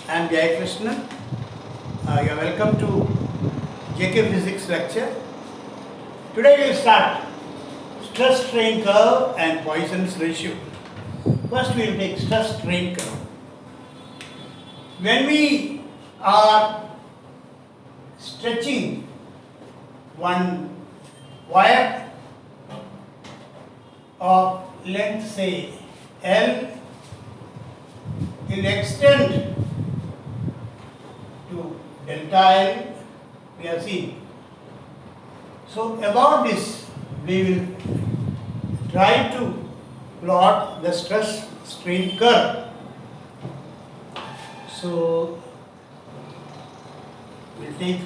I am Jai Krishnan. You are welcome to JK Physics lecture. Today we will start stress strain curve and Poisson's ratio. First we will take stress strain curve. When we are stretching one wire of length say L, will extend to delta L, we have seen. So about this we will try to plot the stress strain curve. So we will take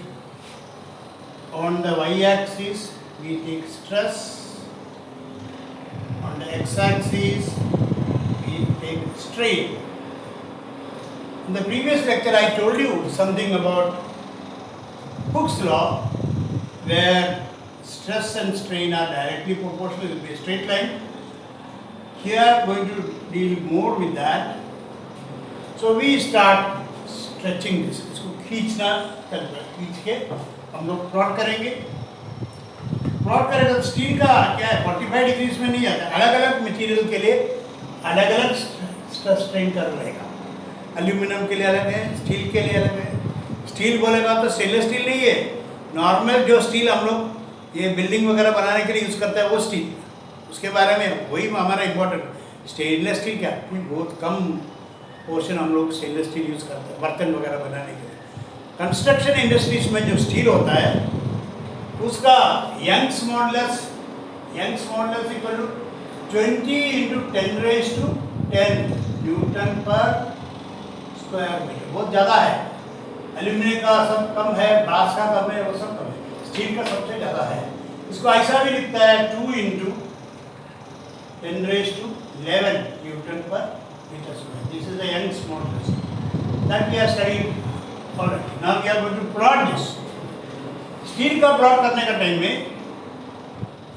on the y-axis we take stress, on the x-axis we take strain. In the previous lecture I told you something about Hooke's law, where stress and strain are directly proportional, it will be a straight line. Here I am going to deal more with that. So we start stretching this. इसको खींचना करना, खींच के हम लोग plot करेंगे. Plot करेंगे तो स्टील का क्या है 45 डिग्रीज में नहीं आता. अलग अलग मटेरियल के लिए अलग अलग स्ट्रेस स्ट्रेन कर्व रहेगा. एल्यूमिनियम के लिए अलग है, स्टील के लिए अलग है. स्टील बोलेगा तो स्टेनलेस स्टील नहीं है, नॉर्मल जो स्टील हम लोग ये बिल्डिंग वगैरह बनाने के लिए यूज़ करते हैं वो स्टील, उसके बारे में वही हमारा इम्पोर्टेंट. स्टेनलेस स्टील क्या बहुत कम पोर्शन हम लोग स्टेनलेस स्टील यूज़ करते हैं बर्तन वगैरह बनाने के लिए. कंस्ट्रक्शन इंडस्ट्रीज में जो स्टील होता है उसका Young's modulus equal to 20 × 10⁻10 newton पर स्क्वायर मीटर. बहुत ज़्यादा है. एल्यूमिनियम का सब कम है, ब्रास का कम है, वो सब कम है. स्टील का सबसे ज़्यादा है. इसको ऐसा भी लिखता है 2 × 10⁻11 न्यूटन पर metre square. This is the Young's modulus that we are studying already. Now we are going to plot this. Steel का प्लॉट करने का टाइम में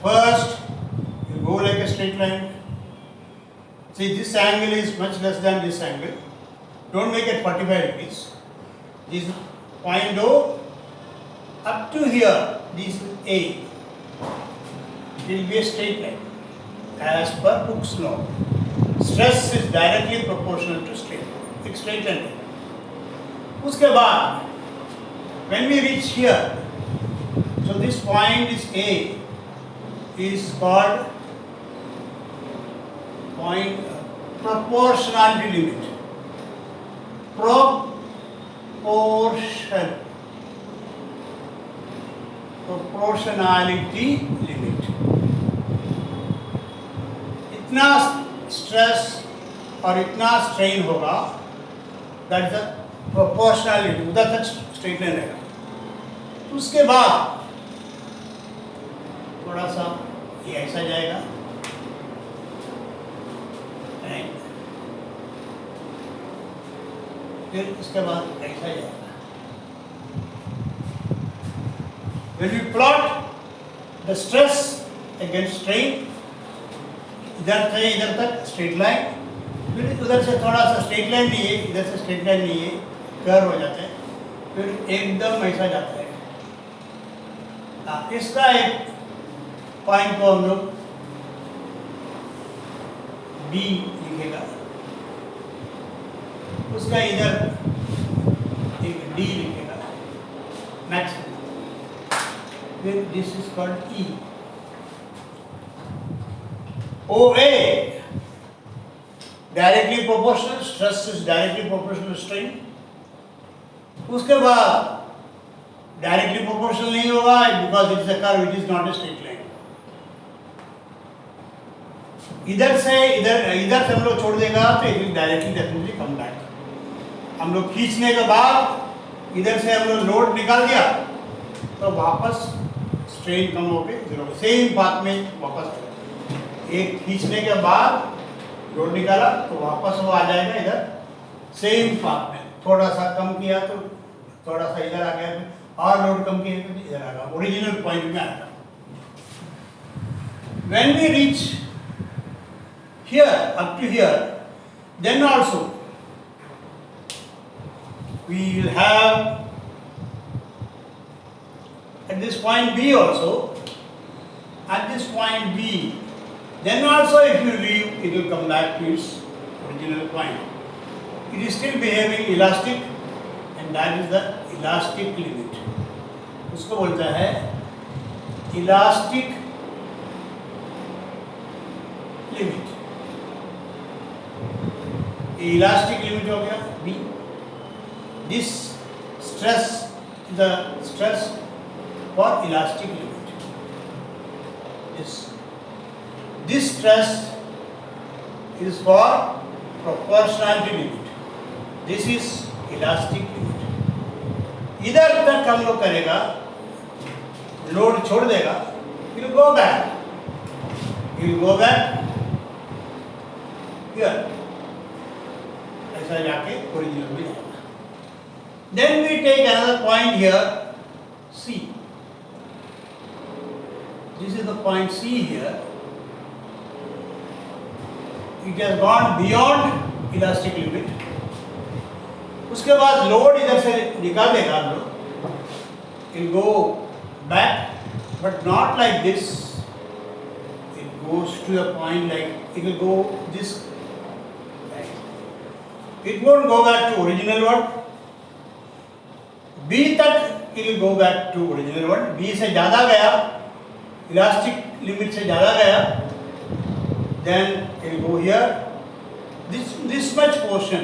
first you go like a straight line. See, this angle is much less than this angle. Don't make it 45 degrees. This point O up to here, this A, it will be a straight line as per Hooke's law. Stress is directly proportional to strain. It's straight line. उसके बाद when we reach here, so this point is A, is called point proportionality limit. Proportionality limit. इतना stress और इतना strain होगा, that is the proportionality. उधर तक straight line रहेगा. उसके बाद थोड़ा सा ये ऐसा जाएगा, फिर उसके बाद ऐसा जाएगा. When we plot the stress against strain, इधर से इधर तक स्ट्रेट लाइन, फिर उधर से थोड़ा सा स्ट्रेट लाइन नहीं है, इधर से स्ट्रेट लाइन नहीं है, कर्व हो जाते हैं, फिर एकदम ऐसा जाता है. इसका एक पॉइंट को हम लोग B लिखेगा, उसका इधर एक D लिखेगा मैक्सिमम. फिर this is called E. OA directly proportional, stress is directly proportional strain. उसके बाद डायरेक्टली प्रोपोर्शनल नहीं होगा because it is a curve, it is not a straight line. इधर से हम लोग छोड़ देगा तो it will directly definitely come back. हम लोग खींचने के बाद इधर से हम लोग लोड निकाल दिया तो वापस स्ट्रेन कम होके जीरो सेम पाथ में वापस आएगा. एक खींचने के बाद लोड निकाला तो वापस वो आ जाएगा इधर सेम पाथ में. थोड़ा सा कम किया तो थोड़ा सा इधर आ गया, और लोड कम किया तो इधर आ गया, ओरिजिनल पॉइंट में आएगा. When we reach here, up to here, then also we will have at this point B also, at this point B, then also if you leave, it will come back to its original point. It is still behaving elastic, and that is the elastic limit. उसको बोलता है elastic limit. Elastic limit हो गया B. This stress is the stress for elastic limit. This stress is for proportionality limit. This is elastic limit. इधर तक हम लोग करेगा, लोड छोड़ देगा, it will go back. It will go back here. ऐसा जाके ओरिजिनल में जाएगा. Then we take another point here, C. This is the point C here. It has gone beyond elastic limit. उसके बाद लोड इधर से निकाल देगा हम लोग. It will go back, but not like this. It goes to a point like it will go this. It won't go back to original one. B तक it will go back to original one. B से ज़्यादा गया, elastic limit से ज़्यादा गया, then it will go here. This much portion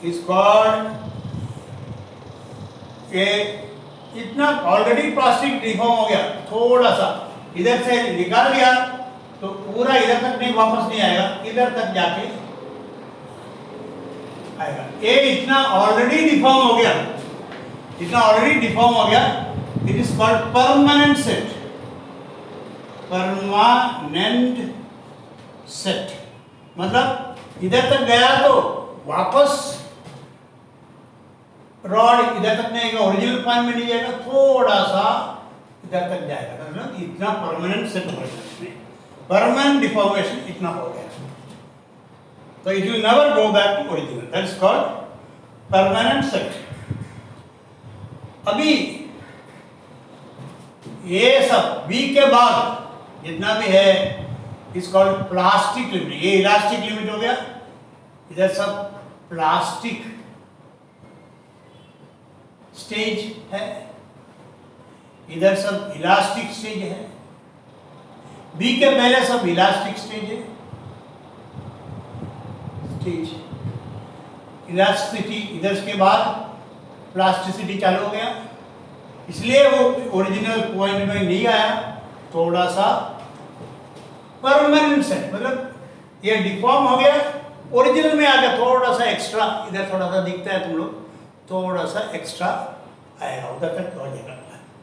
is called a इतना already plastic deform हो गया, थोड़ा सा इधर से निकाल दिया तो पूरा इधर तक नहीं, वापस नहीं आएगा, इधर तक जाके आएगा. ये इतना ऑलरेडी डिफॉर्म हो गया, इतना ऑलरेडी डिफॉर्म हो गया. It is called permanent set. Permanent set मतलब इधर तक गया तो वापस रॉड इधर तक नहीं आएगा, ओरिजिनल पॉइंट में नहीं जाएगा, थोड़ा सा इधर तक जाएगा. मतलब इतना परमानेंट सेट हो गया, परमानेंट डिफॉर्मेशन इतना हो गया. So it will never go back to original. That is called permanent set. अभी ये सब B के बाद जितना भी है is called plastic limit. ये elastic limit हो गया, इधर सब प्लास्टिक स्टेज है, इधर सब इलास्टिक स्टेज है. B के पहले सब इलास्टिक स्टेज है. इलास्टिसिटी इधर के बाद प्लास्टिसिटी चालू हो गया, इसलिए वो ओरिजिनल पॉइंट में नहीं आया, थोड़ा सा परमानेंट सेट. मतलब ये डिफॉर्म हो गया, ओरिजिनल में आ गया, थोड़ा सा एक्स्ट्रा इधर थोड़ा सा दिखता है तुम लोग, थोड़ा सा एक्स्ट्रा आएगा, उधर तक हो जाएगा,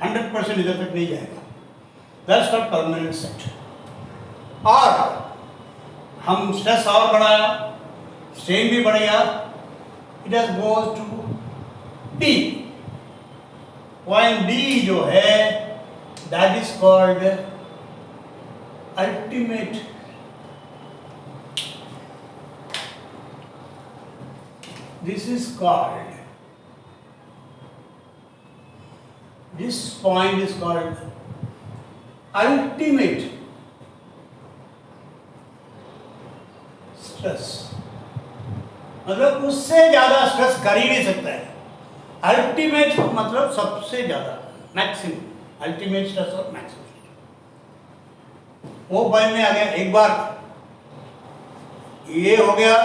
100% इधर तक नहीं जाएगा. That's called permanent set. और हम स्ट्रेस और बढ़ाया, स्ट्रेन भी बढ़ गया, it has goes to D. Point D जो है that is called ultimate. This is called, this point is called ultimate stress. मतलब उससे ज्यादा स्ट्रेस कर ही नहीं सकता है. अल्टीमेट मतलब सबसे ज्यादा, मैक्सिमम, अल्टीमेट स्ट्रेस और मैक्सिमम. वो पॉइंट में आ गया, एक बार ये हो गया,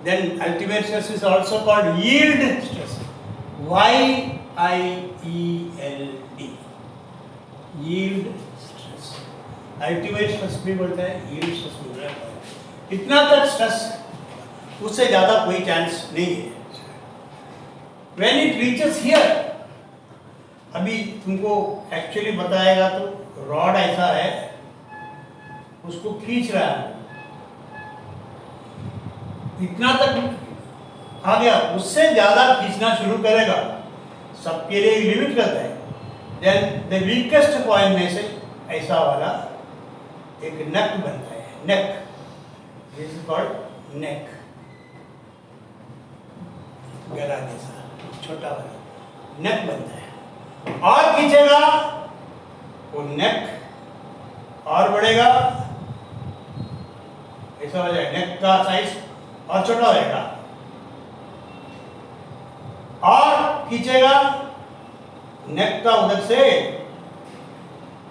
then ultimate stress is also called yield stress. YIELD, yield stress. Ultimate stress भी बोलता है, यील्ड स्ट्रेस भी बोलता है. इतना तक स्ट्रेस, उससे ज्यादा कोई चांस नहीं है. When it reaches here, अभी तुमको एक्चुअली बताएगा तो रॉड ऐसा है, उसको खींच रहा है, इतना तक आ गया, उससे ज्यादा खींचना शुरू करेगा, सबके लिए लिमिट करता है. देन द वीकेस्ट पॉइंट में से ऐसा वाला एक नेक बनता है, नेक. दिस इज कॉल्ड नेक. गला जैसा छोटा वाला नेक बनता है। और खींचेगा वो नेक और बढ़ेगा, ऐसा हो जाएगा, नेक का साइज और छोटा हो जाएगा। और खींचेगा नेक का उधर से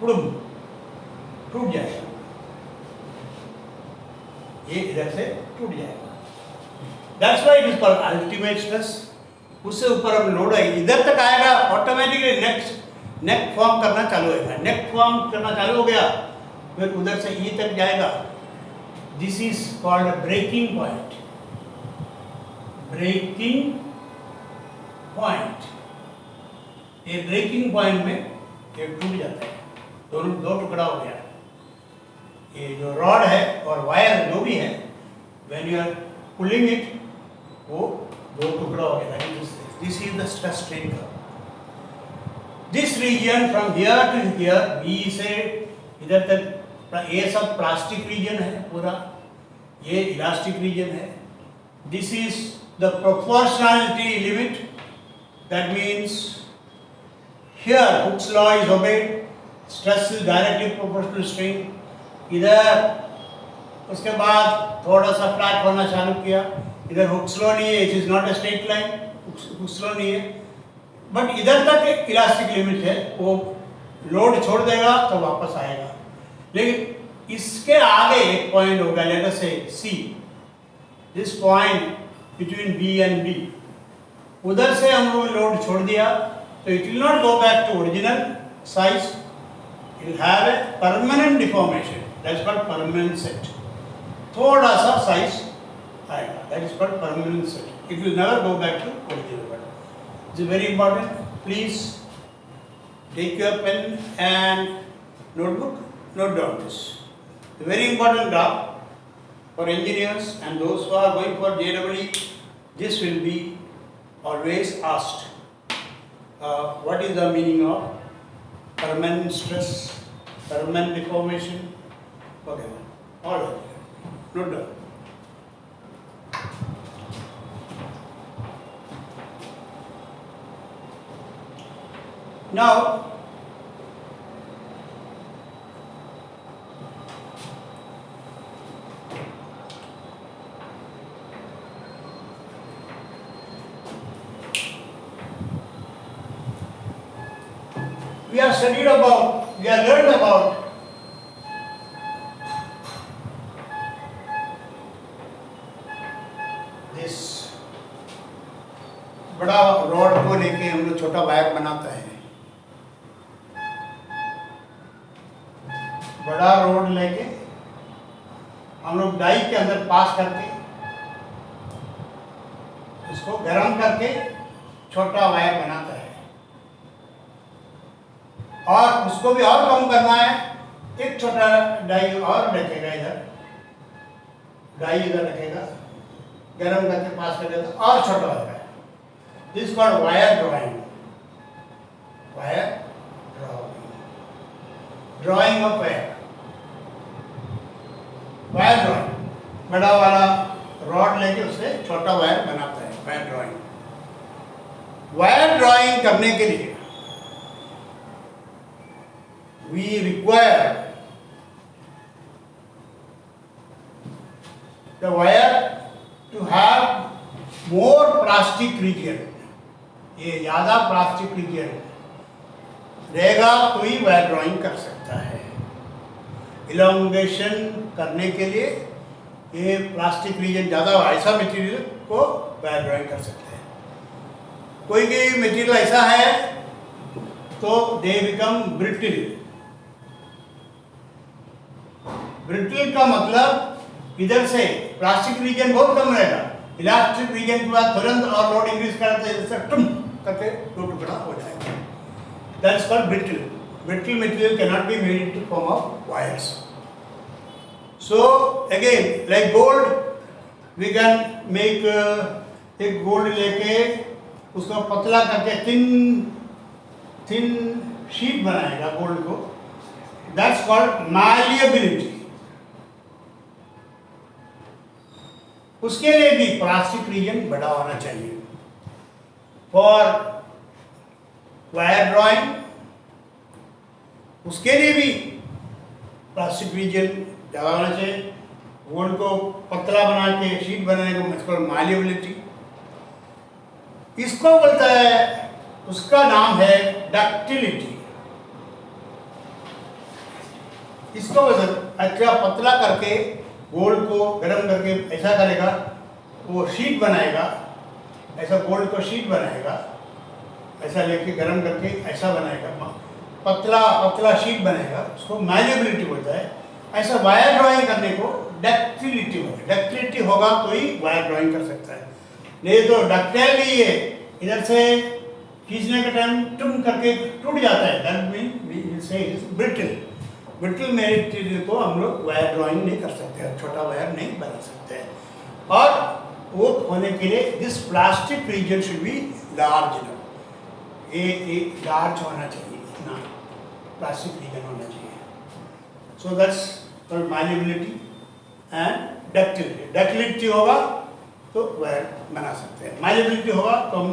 टूट जाएगा, ये इधर से टूट जाएगा। That's why it is called ultimate stress। उससे ऊपर अब लोड आएगी, इधर तक आएगा, ऑटोमेटिकली नेक फॉर्म करना चालू होगा। नेक फॉर्म करना चालू हो गया, फिर उधर से ई तक जाएगा। This is called breaking point. Breaking point, ये ब्रेकिंग पॉइंट में ये टूट जाता है, दोनों दो टुकड़ा हो गया। ये जो रॉड है और वायर जो भी है, when you are pulling it, वो दो टुकड़ा हो गया। This is the stress strain curve. This region from here to here, B से इधर तक, ये सब प्लास्टिक रीजन है पूरा, ये इलास्टिक रीजन है। This is the proportionality limit, that means here Hooke's law is obeyed, stress is directly proportional to strain। इधर उसके बाद थोड़ा सा फ्लैट होना चालू किया, इधर Hooke's law नहीं है, it is not a straight line, Hooke's law नहीं है, बट इधर तक एक इलास्टिक लिमिट है, वो लोड छोड़ देगा तो वापस आएगा। लेकिन इसके आगे एक पॉइंट होगा, let us say see, this point between B and B, उधर से हम लोग लोड छोड़ दिया तो it will not go back to original size, it will have a permanent deformation, that is called permanent set। थोड़ा सा size आएगा, that is called permanent set, it will never go back to original one। It is very important, please take your pen and notebook, note down this, the very important graph for engineers and those who are going for JEE, this will be always asked। What is the meaning of permanent stress, permanent deformation, whatever, all of it, note down। Now we have studied about, we have learned about this। बड़ा rod को लेके हम लोग छोटा wire बनाता है, बड़ा rod लेके हम लोग डाई के अंदर पास करके उसको गर्म करके छोटा वायर बनाता है, और उसको भी और कम करना है, एक छोटा डाई और रखेगा, इधर डाई इधर रखेगा, गर्म करके पास करेगा और छोटा हो जाएगा। This called wire drawing, wire drying of wire, wire drawing, बड़ा वाला रॉड लेके उससे छोटा वायर बनाता है, वायर ड्राइंग। वायर ड्राइंग करने के लिए we require the wire to have more plastic region, ये ज़्यादा प्लास्टिक रीजन रहेगा तो ही वायर ड्राइंग कर सकता है। इलोंगेशन करने के लिए ये प्लास्टिक रीजन ज़्यादा, ऐसा मटेरियल को वायर ड्राइंग कर सकते हैं। कोई भी मटेरियल ऐसा है तो दे बिकम ब्रिटिल। ब्रिटिल का मतलब इधर से प्लास्टिक रीजन बहुत कम रहेगा, इलास्टिक रीजन के बाद तुरंत और लोड इंक्रीज करते हैं, इधर से टुम करके दो टुकड़ा हो जाएगा। That is called brittle. Brittle material can not be made into form of wires. So again like gold we can make, एक गोल्ड लेके उसको पतला करके थिन शीट बनाएगा गोल्ड को, दैट्स कॉल्ड मैलिएबिलिटी। उसके लिए भी प्लास्टिक रीजन बड़ा होना चाहिए। फॉर वायर ड्राइंग, उसके लिए भी प्लास्टिक रीजन ज़्यादा होना चाहिए। गोल्ड को पतला बना के शीट बनाने को इसको माल्येबिलिटी, इसको बोलता है, उसका नाम है डक्टिलिटी। इसको अच्छा पतला करके गोल्ड को गर्म करके ऐसा करेगा, वो शीट बनाएगा, ऐसा गोल्ड को शीट बनाएगा, ऐसा लेके गर्म करके ऐसा बनाएगा, पतला पतला शीट बनाएगा, उसको मैल्येबिलिटी बोलता है। ऐसा वायर ड्राइंग करने को डक्टिलिटी बोलते हैं। डक्टिलिटी होगा तो ही वायर ड्राइंग कर सकता है, नहीं तो डक्टाइल नहीं है, इधर से खींचने के टाइम टुम करके टूट जाता है, दैट मीन वी से it is brittle. Brittle material को हम लोग वायर ड्राइंग नहीं कर सकते, छोटा वायर नहीं बना सकते हैं। और वो होने के लिए this plastic region should be large enough, ये लार्ज होना चाहिए, इतना प्लास्टिक रीजन होना चाहिए। So that's called malleability and ductility. Ductility होगा तो वायर बना सकते हैं, माल्येबिलिटी होगा तो हम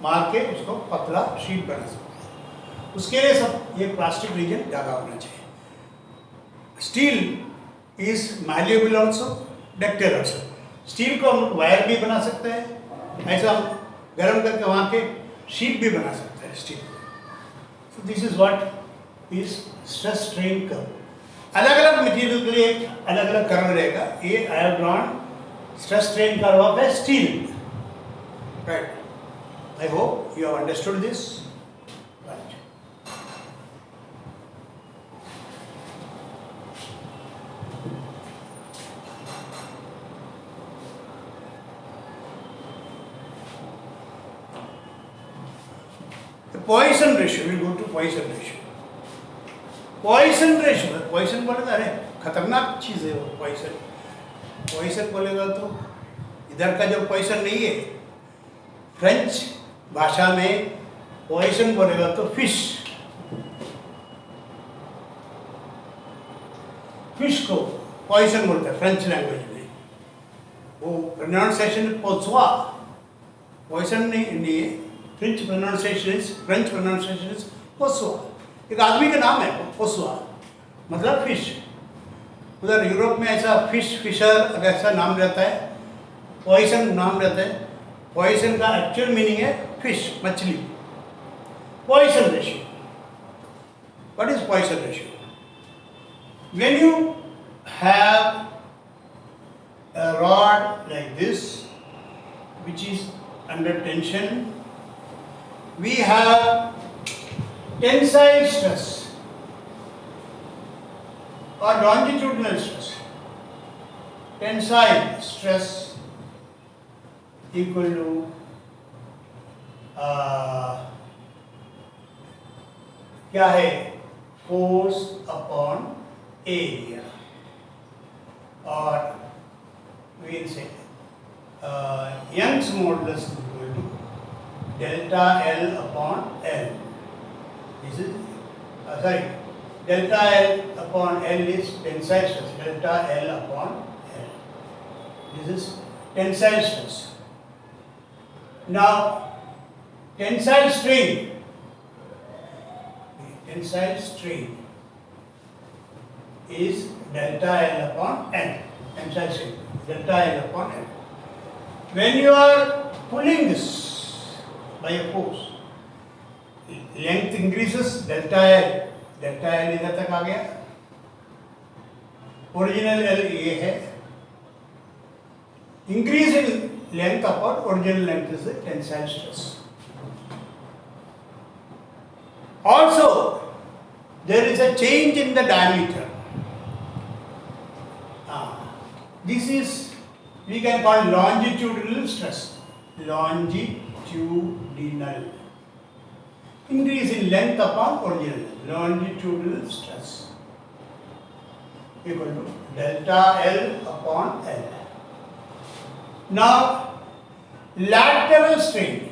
मार के उसको पतला शीट बना सकते हैं। उसके लिए सब ये प्लास्टिक रीजन ज़्यादा होना चाहिए। Steel is malleable also, ductile also. Steel को हम वायर भी बना सकते हैं, ऐसा हम गर्म करके वहाँ के शीट भी बना सकते हैं steel. So this is what is stress strain curve. अलग अलग मटेरियल के लिए अलग अलग कर्व रहेगा। ये I have drawn stress strain curve of A steel, right. I hope you have understood this. Right. The Poisson ratio, we will go to Poisson ratio. Poisson ratio, Poisson बोलेगा, अरे खतरनाक चीज़ है वो Poisson। Poisson बोलेगा तो इधर का जो Poisson नहीं है, फ्रेंच भाषा में पॉइसन बोलेगा तो फिश, फिश को पॉइसन बोलते हैं फ्रेंच लैंग्वेज में। वो प्रोनाउंसिएशन पोसवा, पॉइसन नहीं है, फ्रेंच प्रोनाउंसिएशन इज पोसवा। एक आदमी का नाम है पोसवा, मतलब फिश। उधर यूरोप में ऐसा फिश, फिशर ऐसा नाम रहता है, पॉइसन नाम रहता है। पॉइसन का एक्चुअल मीनिंग है फिश, मछली। Poisson ratio, what is Poisson ratio? When you have a rod like this which is under tension, we have tensile stress or longitudinal stress. Tensile stress equal to क्या है? Force upon area, और we'll say Young's modulus is equal to delta L upon L. This is delta L upon L is tensile stress. Delta L upon L. This is tensile stress. Now, tensile strain. Tensile strain is delta L upon N. Tensile strain, delta L upon N. When you are pulling this by a force, length increases, delta L इधर तक आ गया, original L ये है, increase in length upon original length is the tensile stress. Also, there is a change in the diameter. This is, we can call longitudinal stress. Longitudinal. Increase in length upon original. Longitudinal stress equal to delta L upon L. Now, lateral strain.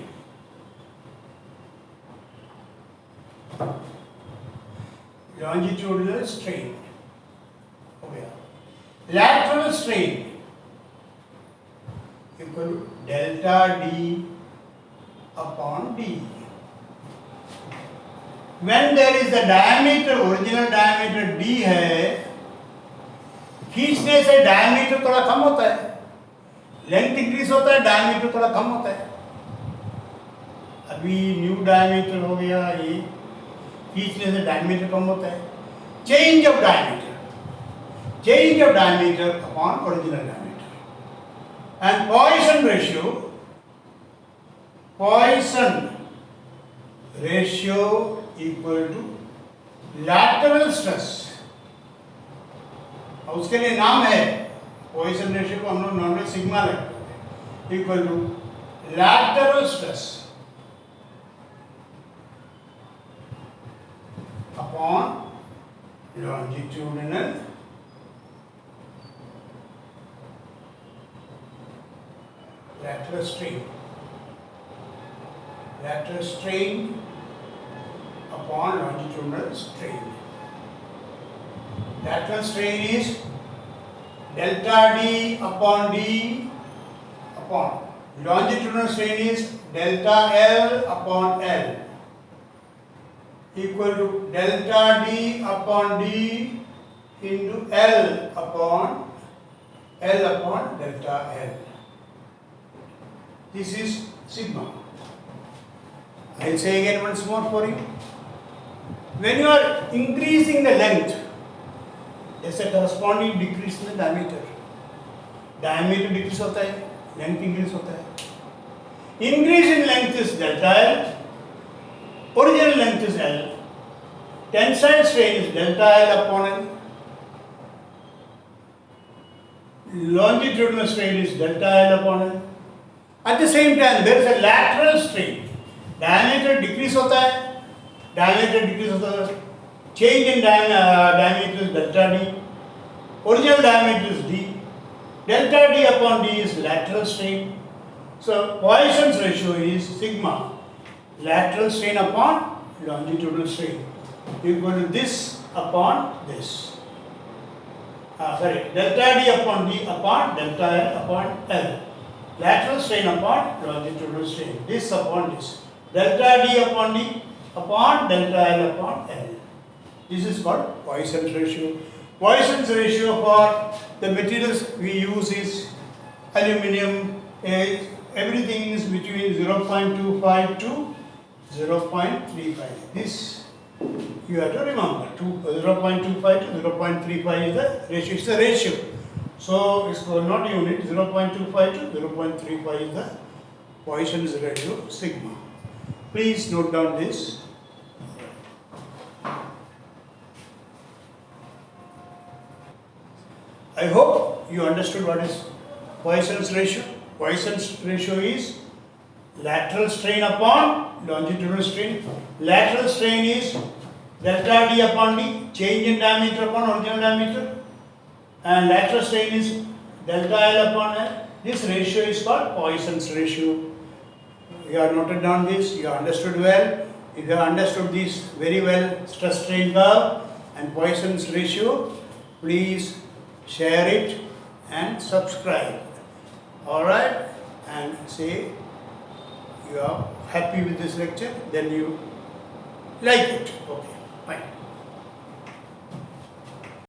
Longitudinal strain. Okay. Lateral strain equal to delta D upon d. When there is the diameter, original diameter d है, खींचने से diameter थोड़ा कम होता है, length increase होता है, diameter थोड़ा कम होता है. अभी न्यू diameter हो गया, ये खींचने से diameter कम होता है. Change of diameter upon original diameter. And Poisson ratio equal to lateral stress. और उसके लिए नाम है, Poisson ratio को हम लोग नॉर्मल सिग्मा लगते हैं, equal to lateral stress upon longitudinal lateral strain upon longitudinal strain. Lateral strain is delta d upon d upon longitudinal strain is delta L upon L equal to delta d upon d into L upon delta L. This is sigma. I will say again once more for you. When you are increasing the length, there is a corresponding decrease in the diameter. Diameter decrease होता है, length increase होता है. Increase in length is delta L, original length is L, tensile strain is delta L upon L, longitudinal strain is delta L upon L. At the same time, there is a lateral strain. Diameter decrease होता है, change in diameter is delta D, original diameter is D, delta D upon D is lateral strain. So Poisson's ratio is sigma, lateral strain upon longitudinal strain, equal to this upon this. Delta D upon D upon delta L upon L. Lateral strain upon longitudinal strain. This upon this. Delta D upon D upon delta L upon L. This is called Poisson's ratio. Poisson's ratio for the materials we use is aluminium. Everything is between 0.25 to 0.35. This you have to remember. 0.25 to 0.35 is the ratio. It's a ratio. So it's not unit. 0.25 to 0.35 is the Poisson's ratio sigma. Please note down this. I hope you understood what is Poisson's ratio. Poisson's ratio is lateral strain upon longitudinal strain. Lateral strain is delta D upon D, change in diameter upon original diameter. And lateral strain is delta L upon L. This ratio is called Poisson's ratio. You have noted down this, you have understood well. If you have understood this very well, stress strain curve and Poisson's ratio, please share it and subscribe. Alright, and say you are happy with this lecture, then you like it. Okay, fine.